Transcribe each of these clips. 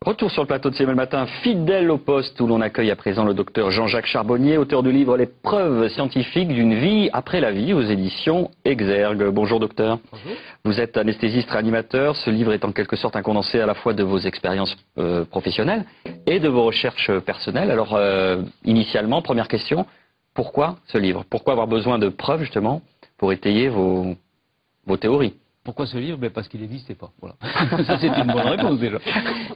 Retour sur le plateau de CML Matin, fidèle au poste où l'on accueille à présent le docteur Jean-Jacques Charbonnier, auteur du livre Les preuves scientifiques d'une vie après la vie aux éditions Exergue. Bonjour docteur. Bonjour. Vous êtes anesthésiste réanimateur. Ce livre est en quelque sorte un condensé à la fois de vos expériences professionnelles et de vos recherches personnelles. Alors initialement, première question, pourquoi ce livre? Pourquoi avoir besoin de preuves justement pour étayer vos théories? Pourquoi ce livre? Parce qu'il n'existait pas. Voilà. Ça, c'est une bonne réponse déjà.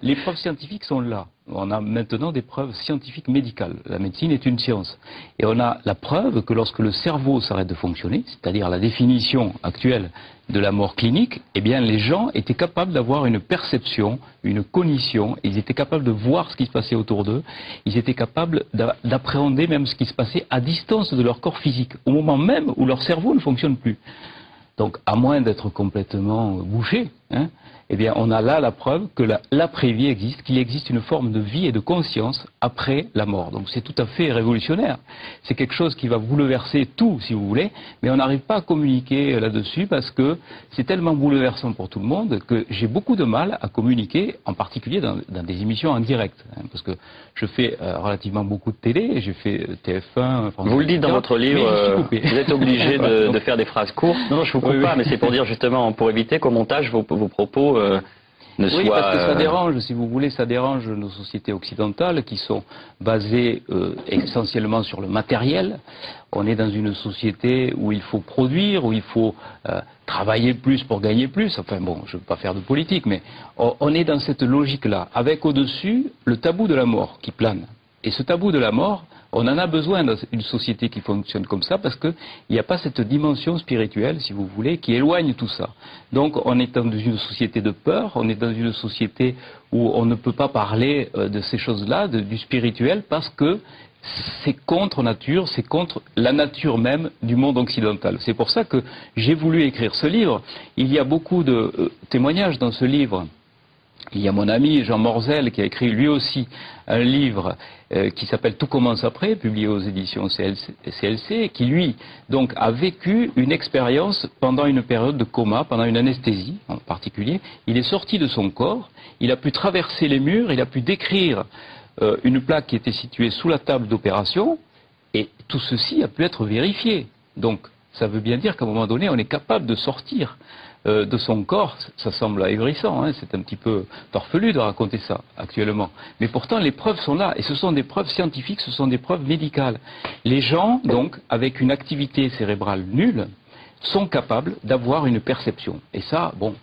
Les preuves scientifiques sont là. On a maintenant des preuves scientifiques médicales. La médecine est une science. Et on a la preuve que lorsque le cerveau s'arrête de fonctionner, c'est-à-dire la définition actuelle de la mort clinique, eh bien les gens étaient capables d'avoir une perception, une cognition, ils étaient capables de voir ce qui se passait autour d'eux, ils étaient capables d'appréhender même ce qui se passait à distance de leur corps physique, au moment même où leur cerveau ne fonctionne plus. Donc, à moins d'être complètement bouché, eh bien, on a là la preuve que l'après-vie existe, qu'il existe une forme de vie et de conscience après la mort. Donc, c'est tout à fait révolutionnaire. C'est quelque chose qui va bouleverser tout, si vous voulez, mais on n'arrive pas à communiquer là-dessus parce que c'est tellement bouleversant pour tout le monde que j'ai beaucoup de mal à communiquer, en particulier dans des émissions en direct. Parce que je fais relativement beaucoup de télé, j'ai fait TF1, France. Vous le dites dans votre livre, vous êtes obligé de faire des phrases courtes. Non, je vous coupe pas, mais c'est pour dire justement, pour éviter qu'au montage, vos propos ne soient... Oui, parce que ça dérange, si vous voulez, ça dérange nos sociétés occidentales qui sont basées essentiellement sur le matériel. On est dans une société où il faut produire, où il faut travailler plus pour gagner plus. Enfin bon, je ne veux pas faire de politique, mais on est dans cette logique-là, avec au-dessus le tabou de la mort qui plane. Et ce tabou de la mort, on en a besoin dans une société qui fonctionne comme ça parce qu'il n'y a pas cette dimension spirituelle, si vous voulez, qui éloigne tout ça. Donc on est dans une société de peur, on est dans une société où on ne peut pas parler de ces choses-là, du spirituel, parce que c'est contre nature, c'est contre la nature même du monde occidental. C'est pour ça que j'ai voulu écrire ce livre. Il y a beaucoup de témoignages dans ce livre. Il y a mon ami Jean Morzel qui a écrit lui aussi un livre qui s'appelle Tout commence après, publié aux éditions CLC, qui lui donc a vécu une expérience pendant une période de coma, pendant une anesthésie en particulier. Il est sorti de son corps, il a pu traverser les murs, il a pu décrire une plaque qui était située sous la table d'opération, et tout ceci a pu être vérifié. Donc ça veut bien dire qu'à un moment donné, on est capable de sortir de son corps. Ça semble ahurissant, c'est un petit peu torfelu de raconter ça actuellement. Mais pourtant, les preuves sont là, et ce sont des preuves scientifiques, ce sont des preuves médicales. Les gens, donc, avec une activité cérébrale nulle, sont capables d'avoir une perception. Et ça, bon,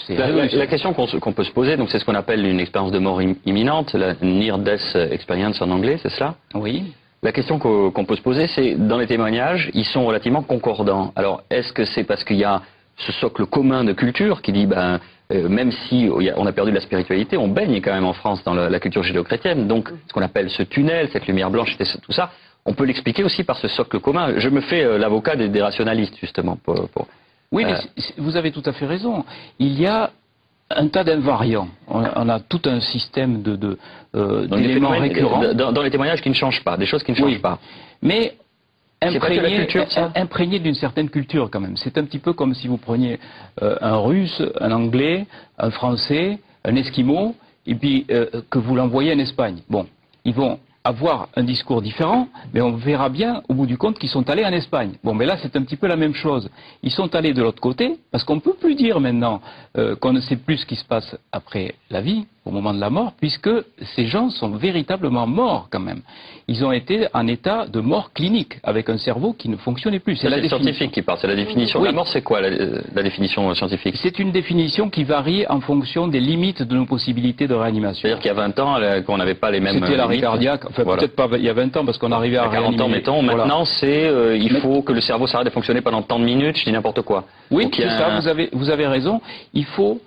c'est... La question qu'on peut se poser, donc c'est ce qu'on appelle une expérience de mort imminente, la Near Death Experience en anglais, c'est cela? Oui. La question qu'on peut se poser, c'est, dans les témoignages, ils sont relativement concordants. Alors, est-ce que c'est parce qu'il y a ce socle commun de culture qui dit, même si on a perdu de la spiritualité, on baigne quand même en France dans la culture judéo-chrétienne, donc ce qu'on appelle ce tunnel, cette lumière blanche, tout ça, on peut l'expliquer aussi par ce socle commun. Je me fais l'avocat des rationalistes, justement. Oui, mais vous avez tout à fait raison. Il y a un tas d'invariants. On a tout un système d'éléments récurrents. Dans les témoignages qui ne changent pas, des choses qui ne changent pas. Mais imprégné d'une certaine culture quand même. C'est un petit peu comme si vous preniez un Russe, un Anglais, un Français, un Esquimau, et puis que vous l'envoyez en Espagne. Bon, ils vont avoir un discours différent, mais on verra bien au bout du compte qu'ils sont allés en Espagne. Bon, mais là c'est un petit peu la même chose. Ils sont allés de l'autre côté, parce qu'on ne peut plus dire maintenant qu'on ne sait plus ce qui se passe après la vie, au moment de la mort, puisque ces gens sont véritablement morts quand même. Ils ont été en état de mort clinique, avec un cerveau qui ne fonctionnait plus. C'est la scientifique qui parle, c'est la définition. Oui. La mort, c'est quoi la définition scientifique? C'est une définition qui varie en fonction des limites de nos possibilités de réanimation. C'est-à-dire qu'il y a 20 ans, qu'on n'avait pas les mêmes... C'était l'arrêt cardiaque, enfin voilà. Peut-être pas il y a 20 ans, parce qu'on arrivait à réanimer... 40 ans, mettons, maintenant c'est il faut que le cerveau s'arrête de fonctionner pendant tant de minutes, je dis n'importe quoi. Oui, c'est ça, vous avez raison. Il faut...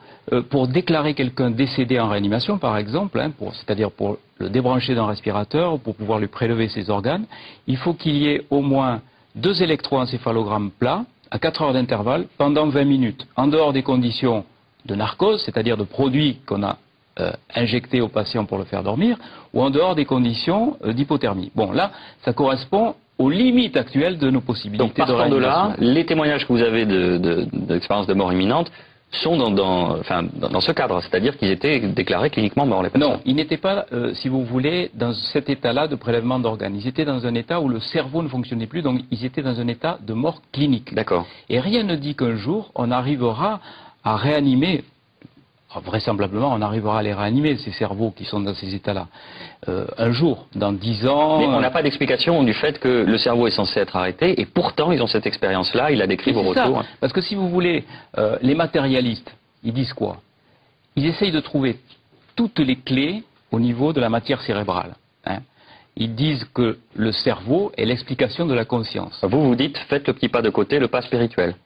pour déclarer quelqu'un décédé en réanimation, par exemple, c'est-à-dire pour le débrancher d'un respirateur, pour pouvoir lui prélever ses organes, il faut qu'il y ait au moins 2 électroencéphalogrammes plats, à 4 heures d'intervalle, pendant 20 minutes, en dehors des conditions de narcose, c'est-à-dire de produits qu'on a injectés au patient pour le faire dormir, ou en dehors des conditions d'hypothermie. Bon, là, ça correspond aux limites actuelles de nos possibilités de réanimation. Donc, partant de là, les témoignages que vous avez d'expérience de mort imminente sont dans ce cadre, c'est-à-dire qu'ils étaient déclarés cliniquement morts, les personnes. Non, ils n'étaient pas, si vous voulez, dans cet état-là de prélèvement d'organes. Ils étaient dans un état où le cerveau ne fonctionnait plus, donc ils étaient dans un état de mort clinique. D'accord. Et rien ne dit qu'un jour, on arrivera à réanimer, vraisemblablement, on arrivera à les réanimer, ces cerveaux qui sont dans ces états-là. Un jour, dans 10 ans... Mais on n'a pas d'explication du fait que le cerveau est censé être arrêté, et pourtant ils ont cette expérience-là, il a décrit vos retours. Parce que si vous voulez, les matérialistes, ils disent quoi? Ils essayent de trouver toutes les clés au niveau de la matière cérébrale. Hein. Ils disent que le cerveau est l'explication de la conscience. Vous dites, faites le petit pas de côté, le pas spirituel.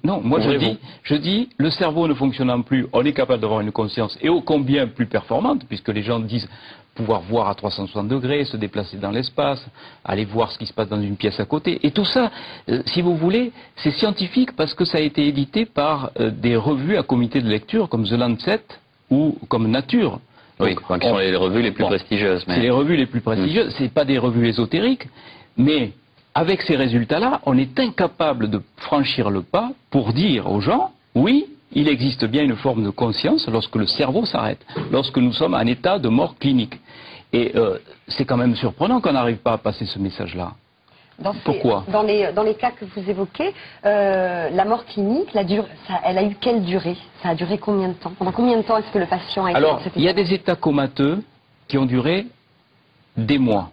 Non, moi je dis, le cerveau ne fonctionnant plus, on est capable d'avoir une conscience, et ô combien plus performante, puisque les gens disent pouvoir voir à 360 degrés, se déplacer dans l'espace, aller voir ce qui se passe dans une pièce à côté. Et tout ça, si vous voulez, c'est scientifique parce que ça a été édité par des revues à comité de lecture comme The Lancet ou comme Nature. Oui, qui sont les revues les plus prestigieuses. C'est les revues les plus prestigieuses, c'est pas des revues ésotériques, mais avec ces résultats-là, on est incapable de franchir le pas pour dire aux gens, oui, il existe bien une forme de conscience lorsque le cerveau s'arrête, lorsque nous sommes en état de mort clinique. Et c'est quand même surprenant qu'on n'arrive pas à passer ce message-là. Pourquoi? Dans les cas que vous évoquez, la mort clinique, elle a eu quelle durée? Ça a duré combien de temps? Pendant combien de temps est-ce que le patient a été dans cet état? Il y a des états comateux qui ont duré des mois.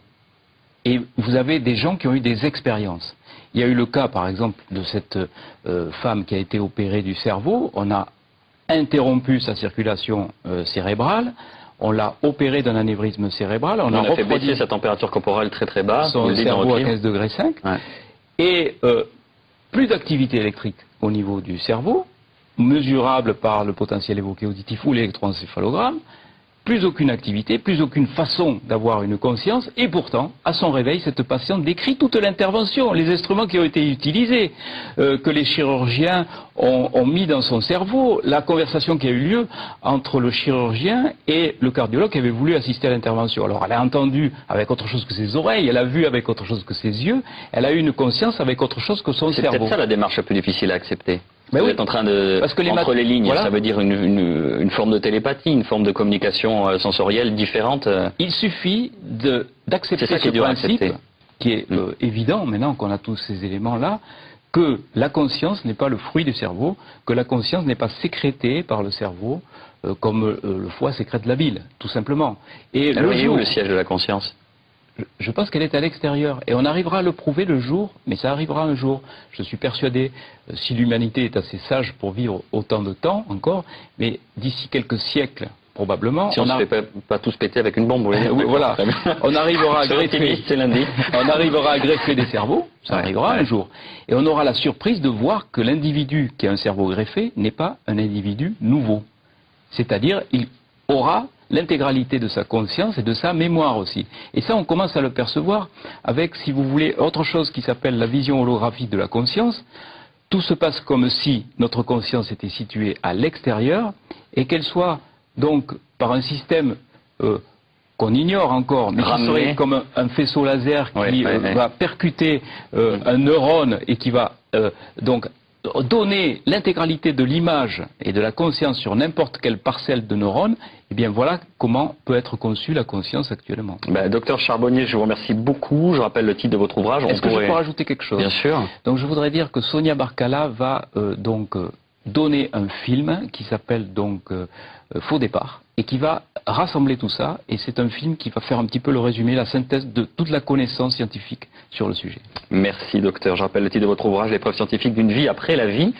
Et vous avez des gens qui ont eu des expériences. Il y a eu le cas, par exemple, de cette femme qui a été opérée du cerveau. On a interrompu sa circulation cérébrale. On l'a opéré d'un anévrisme cérébral. On a fait baisser sa température corporelle très très basse. Son cerveau à 15,5 degrés. Ouais. Et plus d'activité électrique au niveau du cerveau, mesurable par le potentiel évoqué auditif ou l'électroencéphalogramme. Plus aucune activité, plus aucune façon d'avoir une conscience, et pourtant, à son réveil, cette patiente décrit toute l'intervention, les instruments qui ont été utilisés, que les chirurgiens ont mis dans son cerveau, la conversation qui a eu lieu entre le chirurgien et le cardiologue qui avait voulu assister à l'intervention. Alors, elle a entendu avec autre chose que ses oreilles, elle a vu avec autre chose que ses yeux, elle a eu une conscience avec autre chose que son cerveau. C'est peut-être ça la démarche la plus difficile à accepter. Ben vous êtes en train de, parce que entre les lignes, voilà. Ça veut dire une forme de télépathie, une forme de communication sensorielle différente. Il suffit d'accepter ce principe, qui est évident maintenant qu'on a tous ces éléments-là, que la conscience n'est pas le fruit du cerveau, que la conscience n'est pas sécrétée par le cerveau, comme le foie sécrète la bile, tout simplement. Et alors, où le siège de la conscience? Je pense qu'elle est à l'extérieur. Et on arrivera à le prouver le jour, mais ça arrivera un jour. Je suis persuadé, si l'humanité est assez sage pour vivre autant de temps encore, mais d'ici quelques siècles, probablement... Si on ne se fait pas tous péter avec une bombe, vous voulez dire. Oui, voilà. On arrivera à greffer... C'est lundi. On arrivera à greffer des cerveaux, ça arrivera un jour. Et on aura la surprise de voir que l'individu qui a un cerveau greffé n'est pas un individu nouveau. C'est-à-dire, il aura l'intégralité de sa conscience et de sa mémoire aussi. Et ça, on commence à le percevoir avec, si vous voulez, autre chose qui s'appelle la vision holographique de la conscience. Tout se passe comme si notre conscience était située à l'extérieur et qu'elle soit donc par un système qu'on ignore encore, mais qui serait comme un faisceau laser qui va percuter un neurone et qui va donc donner l'intégralité de l'image et de la conscience sur n'importe quelle parcelle de neurones, et bien voilà comment peut être conçue la conscience actuellement. Docteur Charbonnier, je vous remercie beaucoup. Je rappelle le titre de votre ouvrage. Est-ce que je peux rajouter quelque chose? Bien sûr. Donc je voudrais dire que Sonia Barkala va donner un film qui s'appelle donc Faux départ et qui va rassembler tout ça, et c'est un film qui va faire un petit peu le résumé, la synthèse de toute la connaissance scientifique sur le sujet. Merci docteur. Je rappelle le titre de votre ouvrage, Les preuves scientifiques d'une vie après la vie.